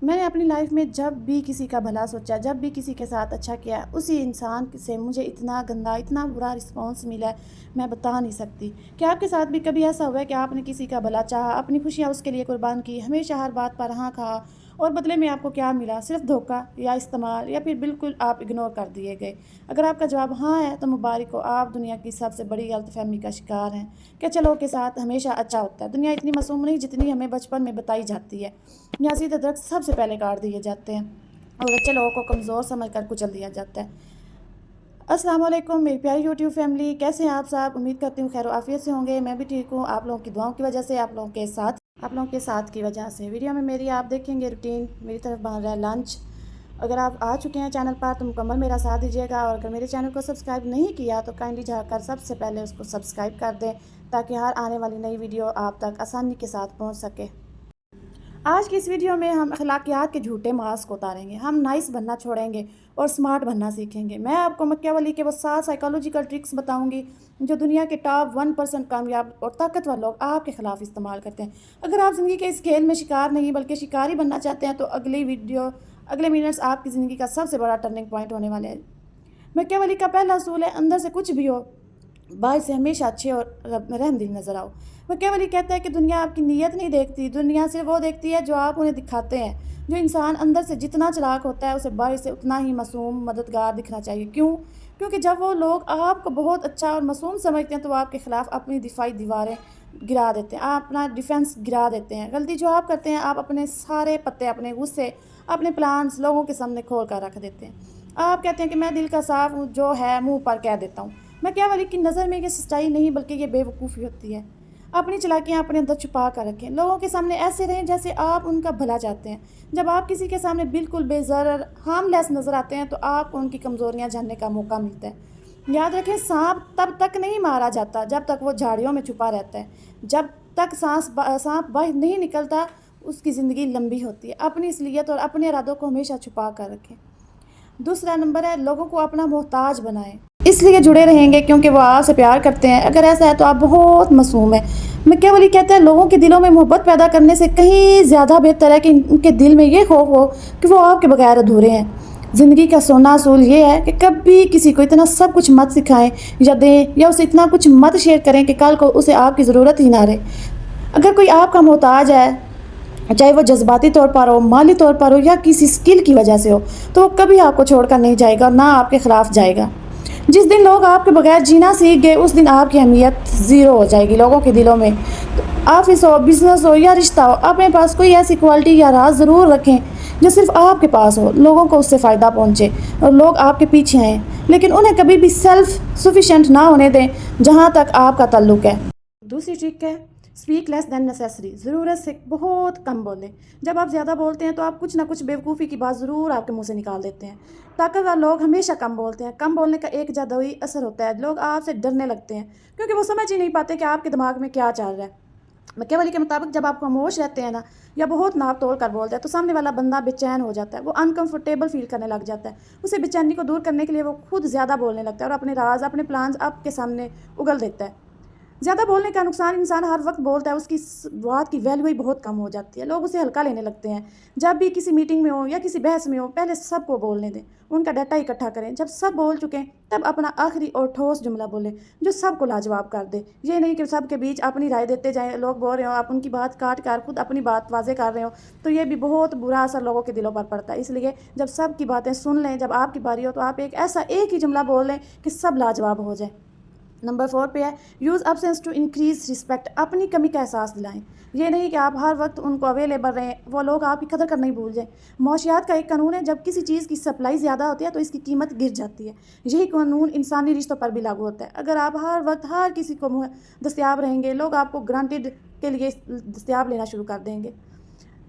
میں نے اپنی لائف میں جب بھی کسی کا بھلا سوچا، جب بھی کسی کے ساتھ اچھا کیا، اسی انسان سے مجھے اتنا گندا، اتنا برا رسپانس ملا ہے، میں بتا نہیں سکتی۔ کیا آپ کے ساتھ بھی کبھی ایسا ہوا ہے کہ آپ نے کسی کا بھلا چاہا، اپنی خوشیاں اس کے لیے قربان کی، ہمیشہ ہر بات پر ہاں کہا، اور بدلے میں آپ کو کیا ملا؟ صرف دھوکہ یا استعمال، یا پھر بالکل آپ اگنور کر دیے گئے؟ اگر آپ کا جواب ہاں ہے تو مبارک ہو، آپ دنیا کی سب سے بڑی غلط فہمی کا شکار ہیں کہ چلو کے ساتھ ہمیشہ اچھا ہوتا ہے۔ دنیا اتنی معصوم نہیں جتنی ہمیں بچپن میں بتائی جاتی ہے۔ یہاں سیدھے درخت سب سے پہلے کاٹ دیے جاتے ہیں اور اچھے لوگوں کو کمزور سمجھ کر کچل دیا جاتا ہے۔ السلام علیکم میری پیاری یوٹیوب فیملی، کیسے ہیں آپ سب؟ امید کرتی ہوں خیر و عافیت سے ہوں گے۔ میں بھی ٹھیک ہوں، آپ لوگوں کی دعاؤں کی وجہ سے، آپ لوگوں کے ساتھ کی وجہ سے۔ ویڈیو میں میری آپ دیکھیں گے روٹین، میری طرف بن رہا ہے لنچ۔ اگر آپ آ چکے ہیں چینل پر تو مکمل میرا ساتھ دیجیے گا، اور اگر میرے چینل کو سبسکرائب نہیں کیا تو کائنڈلی جا کر سب سے پہلے اس کو سبسکرائب کر دیں تاکہ ہر آنے والی نئی ویڈیو آپ تک آسانی کے ساتھ پہنچ سکے۔ آج کی اس ویڈیو میں ہم اخلاقیات کے جھوٹے ماسک اتاریں گے، ہم نائس بننا چھوڑیں گے اور سمارٹ بننا سیکھیں گے۔ میں آپ کو مکیاولی کے وہ 7 سائیکالوجیکل ٹرکس بتاؤں گی جو دنیا کے ٹاپ 1% کامیاب اور طاقتور لوگ آپ کے خلاف استعمال کرتے ہیں۔ اگر آپ زندگی کے اس کھیل میں شکار نہیں بلکہ شکاری بننا چاہتے ہیں تو اگلے منٹس آپ کی زندگی کا سب سے بڑا ٹرننگ پوائنٹ ہونے والے ہیں۔ مکیاولی کا پہلا اصول ہے، اندر سے کچھ بھی ہو، باہر سے ہمیشہ اچھے اور رحم دل نظر آؤ۔ مکیاولی کہتا ہے کہ دنیا آپ کی نیت نہیں دیکھتی، دنیا صرف وہ دیکھتی ہے جو آپ انہیں دکھاتے ہیں۔ جو انسان اندر سے جتنا چلاک ہوتا ہے اسے باہر سے اتنا ہی معصوم مددگار دکھنا چاہیے۔ کیونکہ جب وہ لوگ آپ کو بہت اچھا اور معصوم سمجھتے ہیں تو وہ آپ کے خلاف اپنی دفاعی دیواریں گرا دیتے ہیں، آپ اپنا ڈیفنس گرا دیتے ہیں۔ غلطی جو آپ کرتے ہیں، آپ اپنے سارے پتے، اپنے غصے، اپنے پلانس لوگوں کے سامنے کھول کر رکھ دیتے ہیں۔ آپ کہتے ہیں کہ میں دل کا صاف ہوں، جو ہے منہ پر کہہ دیتا ہوں۔ مکیاولی کی نظر میں یہ سچائی نہیں بلکہ یہ بے وقوفی ہوتی ہے۔ اپنی چالاکیاں اپنے اندر چھپا کر رکھیں، لوگوں کے سامنے ایسے رہیں جیسے آپ ان کا بھلا چاہتے ہیں۔ جب آپ کسی کے سامنے بالکل بے ضرر، ہارم لیس نظر آتے ہیں تو آپ کو ان کی کمزوریاں جاننے کا موقع ملتا ہے۔ یاد رکھیں، سانپ تب تک نہیں مارا جاتا جب تک وہ جھاڑیوں میں چھپا رہتا ہے۔ جب تک سانپ باہر نہیں نکلتا اس کی زندگی لمبی ہوتی ہے۔ اپنی اصلیت اور اپنے ارادوں کو ہمیشہ چھپا کر رکھیں۔ دوسرا نمبر ہے، لوگوں کو اپنا محتاج بنائیں، اس لیے جڑے رہیں گے کیونکہ وہ آپ سے پیار کرتے ہیں۔ اگر ایسا ہے تو آپ بہت معصوم ہیں۔ مکیاولی کہتا ہے لوگوں کے دلوں میں محبت پیدا کرنے سے کہیں زیادہ بہتر ہے کہ ان کے دل میں یہ خوف ہو کہ وہ آپ کے بغیر ادھورے ہیں۔ زندگی کا سونا اصول یہ ہے کہ کبھی کسی کو اتنا سب کچھ مت سکھائیں یا دیں، یا اسے اتنا کچھ مت شیئر کریں کہ کل کو اسے آپ کی ضرورت ہی نہ رہے۔ اگر کوئی آپ کا محتاج ہے، چاہے وہ جذباتی طور پر ہو، مالی طور پر ہو یا کسی سکل کی وجہ سے ہو، تو وہ کبھی آپ کو چھوڑ کر نہیں جائے گا اور نہ آپ کے خلاف جائے گا۔ جس دن لوگ آپ کے بغیر جینا سیکھ گئے اس دن آپ کی اہمیت زیرو ہو جائے گی لوگوں کے دلوں میں۔ آفس ہو، بزنس ہو یا رشتہ ہو، اپنے پاس کوئی ایسی کوالٹی یا راز ضرور رکھیں جو صرف آپ کے پاس ہو، لوگوں کو اس سے فائدہ پہنچے اور لوگ آپ کے پیچھے آئیں، لیکن انہیں کبھی بھی سیلف سفیشینٹ نہ ہونے دیں جہاں تک آپ کا تعلق ہے۔ دوسری ٹرک ہے، اسپیک لیس دین نیسیسری، ضرورت سے بہت کم بولیں۔ جب آپ زیادہ بولتے ہیں تو آپ کچھ نہ کچھ بیوقوفی کی بات ضرور آپ کے منہ سے نکال دیتے ہیں۔ طاقتور لوگ ہمیشہ کم بولتے ہیں۔ کم بولنے کا ایک جادوئی اثر ہوتا ہے، لوگ آپ سے ڈرنے لگتے ہیں کیونکہ وہ سمجھ ہی نہیں پاتے کہ آپ کے دماغ میں کیا چل رہا ہے۔ مکیاولی کے مطابق جب آپ خاموش رہتے ہیں نا، یا بہت ناپ تول کر بولتے ہیں تو سامنے والا بندہ بے چین ہو جاتا ہے، وہ انکمفرٹیبل فیل کرنے لگ جاتا ہے۔ اسے بے چینی کو دور کرنے کے لیے وہ خود زیادہ بولنے لگتا ہے اور اپنے راز، اپنے پلانز آپ کے سامنے اگل دیتا ہے۔ زیادہ بولنے کا نقصان، انسان ہر وقت بولتا ہے، اس کی بات کی ویلیو ہی بہت کم ہو جاتی ہے، لوگ اسے ہلکا لینے لگتے ہیں۔ جب بھی کسی میٹنگ میں ہو یا کسی بحث میں ہو، پہلے سب کو بولنے دیں، ان کا ڈیٹا اکٹھا کریں۔ جب سب بول چکیں تب اپنا آخری اور ٹھوس جملہ بولیں جو سب کو لاجواب کر دے۔ یہ نہیں کہ سب کے بیچ اپنی رائے دیتے جائیں، لوگ بول رہے ہوں، آپ ان کی بات کاٹ کر خود اپنی بات واضح کر رہے ہو، تو یہ بھی بہت برا اثر لوگوں کے دلوں پر پڑتا ہے۔ اس لیے جب سب کی باتیں سن لیں، جب آپ کی باری ہو تو آپ ایک ہی جملہ بول لیں کہ سب لاجواب ہو جائیں۔ نمبر 4 پہ ہے، use absence to increase respect, اپنی کمی کا احساس دلائیں۔ یہ نہیں کہ آپ ہر وقت ان کو اویلیبل رہیں، وہ لوگ آپ کی قدر کرنا ہی بھول جائیں۔ معاشیات کا ایک قانون ہے، جب کسی چیز کی سپلائی زیادہ ہوتی ہے تو اس کی قیمت گر جاتی ہے۔ یہی قانون انسانی رشتوں پر بھی لاگو ہوتا ہے۔ اگر آپ ہر وقت ہر کسی کو دستیاب رہیں گے، لوگ آپ کو گرانٹیڈ کے لیے دستیاب لینا شروع کر دیں گے۔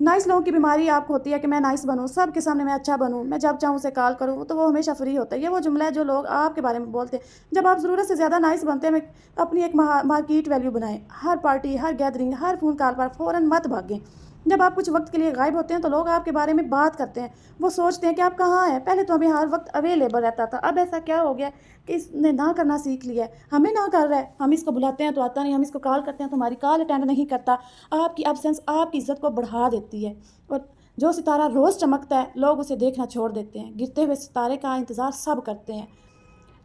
نائس لوگوں کی بیماری آپ کو ہوتی ہے کہ میں نائس بنوں، سب کے سامنے میں اچھا بنوں، میں جب چاہوں اسے کال کروں تو وہ ہمیشہ فری ہوتا ہے۔ یہ وہ جملہ ہے جو لوگ آپ کے بارے میں بولتے ہیں۔ جب آپ ضرورت سے زیادہ نائس بنتے ہیں، اپنی ایک مارکیٹ ویلیو بنائیں۔ ہر پارٹی، ہر گیدرنگ، ہر فون کال پر فوراً مت بھاگیں۔ جب آپ کچھ وقت کے لیے غائب ہوتے ہیں تو لوگ آپ کے بارے میں بات کرتے ہیں، وہ سوچتے ہیں کہ آپ کہاں ہیں، پہلے تو ہمیں ہر وقت اویلیبل رہتا تھا، اب ایسا کیا ہو گیا کہ اس نے نہ کرنا سیکھ لیا ہے، ہمیں نہ کر رہا ہے، ہم اس کو بلاتے ہیں تو آتا نہیں، ہم اس کو کال کرتے ہیں تو ہماری کال اٹینڈ نہیں کرتا۔ آپ کی ابسینس آپ کی عزت کو بڑھا دیتی ہے اور जो सितारा रोज़ चमकता है लोग उसे देखना छोड़ देते हैं, गिरते हुए सितारे का इंतज़ार सब करते हैं।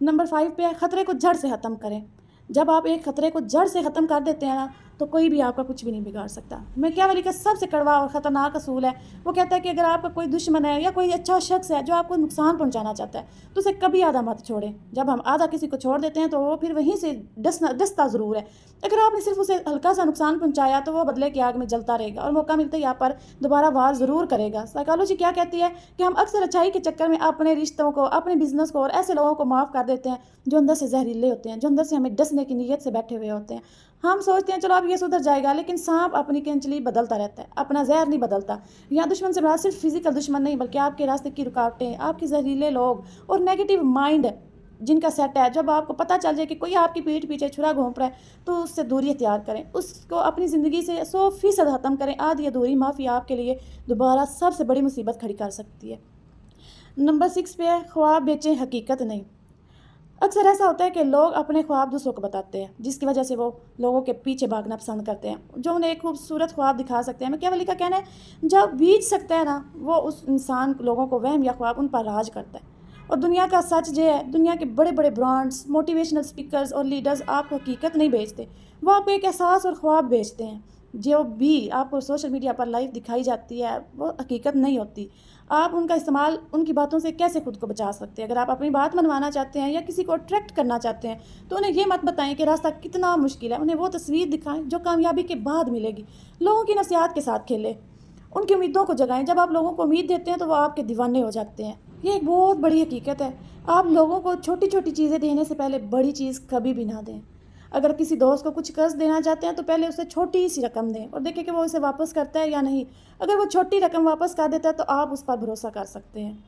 नंबर 5 पे है ख़तरे को जड़ से ख़त्म करें। जब आप एक ख़तरे को जड़ से ख़त्म कर देते हैं ना, तो कोई भी आपका कुछ भी नहीं बिगाड़ सकता। मैकियावेली का सबसे कड़वा और ख़तरनाक असूल है, वो कहता है कि अगर आपका कोई दुश्मन है या कोई अच्छा शख्स है जो आपको नुकसान पहुंचाना चाहता है, तो उसे कभी आधा मत छोड़ें। जब हम आधा किसी को छोड़ देते हैं तो वो फिर वहीं से डसता ज़रूर है। अगर आपने सिर्फ उसे हल्का सा नुकसान पहुंचाया तो वो बदले की आग में जलता रहेगा और मौका मिलते ही आप पर दोबारा वार ज़रूर करेगा। साइकोलॉजी क्या कहती है कि हम अक्सर अच्छाई के चक्कर में अपने रिश्तों को, अपने बिजनेस को और ऐसे लोगों को माफ़ कर देते हैं जो अंदर से जहरीले होते हैं, जो अंदर से हमें डसने की नीयत से बैठे हुए होते हैं। हम सोचते हैं चलो अब ये सुधर जाएगा, लेकिन सांप अपनी केंचली बदलता रहता है, अपना जहर नहीं बदलता। यहाँ दुश्मन से बड़ा सिर्फ फिजिकल दुश्मन नहीं, बल्कि आपके रास्ते की रुकावटें, आपके जहरीले लोग और नेगेटिव माइंड जिनका सेट है। जब आपको पता चल जाए कि कोई आपकी पीठ पीछे छुरा घोंप रहा है, तो उससे दूरी इख्तियार करें, उसको अपनी ज़िंदगी से 100% ख़त्म करें। आधी अधूरी माफ़ी आपके लिए दोबारा सबसे बड़ी मुसीबत खड़ी कर सकती है। नंबर 6 पे है ख्वाब बेचें, हकीकत नहीं। अक्सर ऐसा होता है कि लोग अपने ख्वाब दूसरों को बताते हैं, जिसकी वजह से वो लोगों के पीछे भागना पसंद करते हैं, जो उन्हें एक खूबसूरत ख्वाब दिखा सकते हैं। मैकियावेली का कहना है जब बीच सकता है ना, वो उस इंसान लोगों को वहम या ख्वाब उन पर राज करता है। और दुनिया का सच ये है, दुनिया के बड़े बड़े ब्रांड्स, मोटिवेशनल स्पीकर्स और लीडर्स आपको हकीकत नहीं बेचते, वो आपको एक एहसास और ख्वाब बेचते हैं। जो भी आपको सोशल मीडिया पर लाइव दिखाई जाती है वो हकीकत नहीं होती। आप उनका इस्तेमाल उनकी बातों से कैसे खुद को बचा सकते हैं। अगर आप अपनी बात मनवाना चाहते हैं या किसी को अट्रैक्ट करना चाहते हैं, तो उन्हें ये मत बताएं कि रास्ता कितना मुश्किल है, उन्हें वो तस्वीर दिखाएं जो कामयाबी के बाद मिलेगी। लोगों की नफ़सियात के साथ खेलें, उनकी उम्मीदों को जगाएं। जब आप लोगों को उम्मीद देते हैं तो वो आपके दीवाने हो जाते हैं। ये एक बहुत बड़ी हकीकत है। आप लोगों को छोटी छोटी चीज़ें देने से पहले बड़ी चीज़ कभी भी ना दें। अगर किसी दोस्त को कुछ कर्ज देना चाहते हैं तो पहले उसे छोटी सी रकम दें और देखें कि वो उसे वापस करता है या नहीं। अगर वो छोटी रकम वापस कर देता है तो आप उस पर भरोसा कर सकते हैं।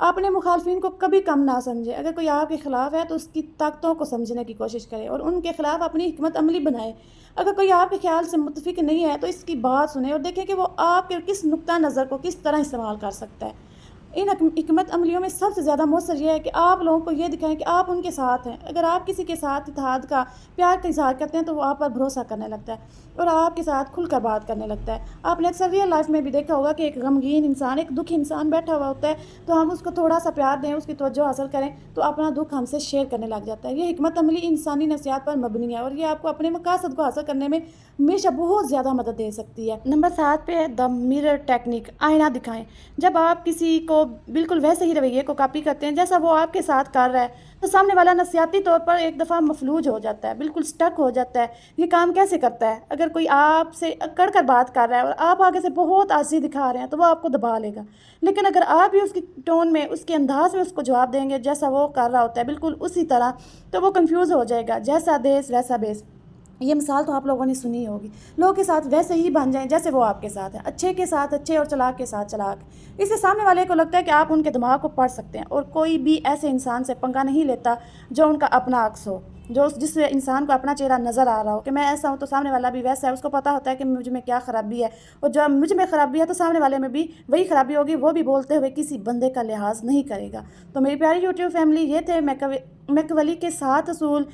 अपने मुखालफिन को कभी कम ना समझें। अगर कोई आपके ख़िलाफ़ है तो उसकी ताकतों को समझने की कोशिश करें और उनके ख़िलाफ़ अपनी हिकमत अमली बनाएं। अगर कोई आपके ख्याल से मुत्तफिक नहीं है तो इसकी बात सुने और देखें कि वो आपके किस नुक्ता नज़र को किस तरह इस्तेमाल कर सकता है। इन हिकमत अमलियों में सबसे ज़्यादा मौसर यह है कि आप लोगों को ये दिखाएं कि आप उनके साथ हैं। अगर आप किसी के साथ इत्तेहाद का, प्यार का इजहार करते हैं तो वो आप पर भरोसा करने लगता है और आपके साथ खुलकर बात करने लगता है। आपने अक्सर रियल लाइफ में भी देखा होगा कि एक गमगीन इंसान, एक दुखी इंसान बैठा हुआ होता है, तो हम उसको थोड़ा सा प्यार दें, उसकी तवज्जो हासिल करें तो अपना दुख हमसे शेयर करने लग जाता है। ये हिकमत अमली इंसानी नफ्सियात पर मबनी है और ये आपको अपने मकासद को हासिल करने में हमेशा बहुत ज़्यादा मदद दे सकती है। नंबर 7 पे है द मिरर टेक्निक, आईना दिखाएं। जब आप किसी को बिल्कुल वैसे ही रवैये को कॉपी करते हैं जैसा वो आपके साथ कर रहा है, तो सामने वाला नफसियाती तौर पर एक दफ़ा मफलूज हो जाता है, बिल्कुल स्टक हो जाता है। ये काम कैसे करता है? अगर कोई आपसे अकड़ कर बात कर रहा है और आप आगे से बहुत आजी दिखा रहे हैं तो वो आपको दबा लेगा। लेकिन अगर आप भी उसकी टोन में, उसके अंदाज में उसको जवाब देंगे जैसा वो कर रहा होता है बिल्कुल उसी तरह, तो वो कंफ्यूज हो जाएगा। जैसा देश वैसा बेस, ये मिसाल तो आप लोगों ने सुनी होगी। लोगों के साथ वैसे ही बन जाएं जैसे वो आपके साथ है, अच्छे के साथ अच्छे और चालाक के साथ चालाक। इससे सामने वाले को लगता है कि आप उनके दिमाग को पढ़ सकते हैं और कोई भी ऐसे इंसान से पंगा नहीं लेता जो उनका अपना अक्स हो, जो जिस इंसान को अपना चेहरा नज़र आ रहा हो कि मैं ऐसा हूँ तो सामने वाला भी वैसा है। उसको पता होता है कि मुझ में क्या ख़राबी है और जब मुझ में ख़राबी है तो सामने वाले में भी वही ख़राबी होगी। वो भी बोलते हुए किसी बंदे का लिहाज नहीं करेगा। तो मेरी प्यारी यूट्यूब फैमिली, ये थे मैकियावेली के 7 असूल।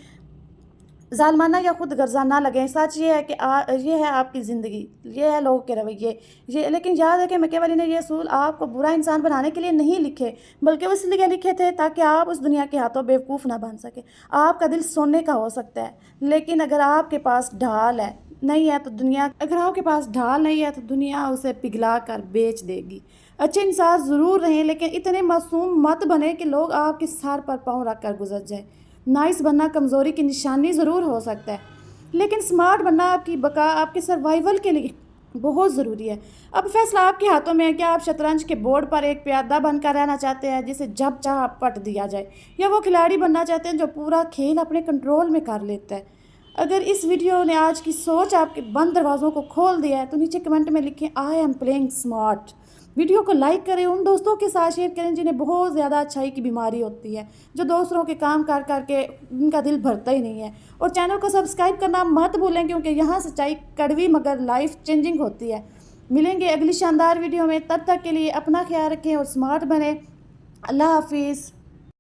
ज़ालमाना या खुद गर्जा ना लगें। सच ये है कि ये है आपकी ज़िंदगी, ये है लोगों के रवैये, ये। लेकिन याद रखें मैकियावेली ने ये असूल आपको बुरा इंसान बनाने के लिए नहीं लिखे, बल्कि उस लिए लिखे थे ताकि आप उस दुनिया के हाथों बेवकूफ़ ना बन सके। आपका दिल सोने का हो सकता है, लेकिन अगर आपके पास ढाल है नहीं है तो दुनिया उसे पिघला कर बेच देगी। अच्छे इंसान ज़रूर रहें, लेकिन इतने मासूम मत बने कि लोग आपके सर पर पाँव रख कर गुजर जाए। नाइस बनना कमज़ोरी की निशानी ज़रूर हो सकता है, लेकिन स्मार्ट बनना आपकी बका, आपके सर्वाइवल के लिए बहुत ज़रूरी है। अब फैसला आपके हाथों में है कि आप शतरंज के बोर्ड पर एक प्यादा बनकर रहना चाहते हैं जिसे जब चाह पट दिया जाए, या वो खिलाड़ी बनना चाहते हैं जो पूरा खेल अपने कंट्रोल में कर लेता है। अगर इस वीडियो ने आज की सोच आपके बंद दरवाज़ों को खोल दिया है तो नीचे कमेंट में लिखें I am playing smart. Video को लाइक करें, उन दोस्तों के साथ शेयर करें जिन्हें बहुत ज़्यादा अच्छाई की बीमारी होती है, जो दूसरों के काम कर करके उनका दिल भरता ही नहीं है। और चैनल को सब्सक्राइब करना मत भूलें, क्योंकि यहाँ सच्चाई कड़वी मगर लाइफ चेंजिंग होती है। मिलेंगे अगली शानदार वीडियो में, तब तक के लिए अपना ख्याल रखें और स्मार्ट बने। अल्लाह हाफिज़।